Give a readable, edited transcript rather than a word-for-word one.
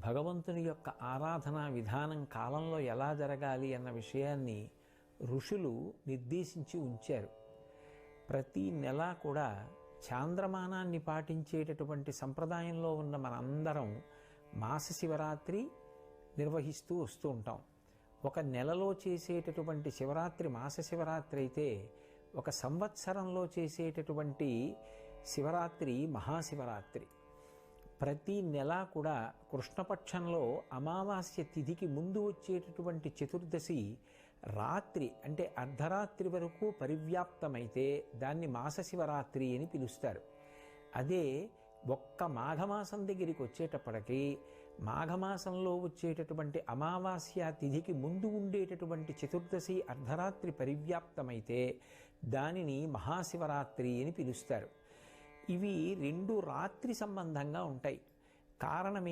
భగవంతుని యొక్క ఆరాధనా విధానం కాలంలో ఎలా జరగాలి అన్న విషయాన్ని ఋషులు నిర్దేశించి ఉంచారు. ప్రతి నెల కూడా చాంద్రమానాన్ని పాటించేటటువంటి సంప్రదాయంలో ఉన్న మనందరం మాస శివరాత్రి నిర్వహిస్తూ వస్తూ ఉంటాం. ఒక నెలలో చేసేటటువంటి శివరాత్రి మాస శివరాత్రి అయితే, ఒక సంవత్సరంలో చేసేటటువంటి శివరాత్రి మహాశివరాత్రి. ప్రతి నెల కూడా కృష్ణపక్షంలో అమావాస్య తిథికి ముందు వచ్చేటటువంటి చతుర్దశి రాత్రి అంటే అర్ధరాత్రి వరకు పరివ్యాప్తమైతే దాన్ని మాస శివరాత్రి అని పిలుస్తారు. అదే ఒక్క మాఘమాసం దగ్గరికి వచ్చేటప్పటికి మాఘమాసంలో వచ్చేటటువంటి అమావాస్య తిథికి ముందు ఉండేటటువంటి చతుర్దశి అర్ధరాత్రి పరివ్యాప్తమైతే దానిని మహాశివరాత్రి అని పిలుస్తారు. ఇవి రెండు రాత్రి సంబంధంగా ఉంటాయి. కారణం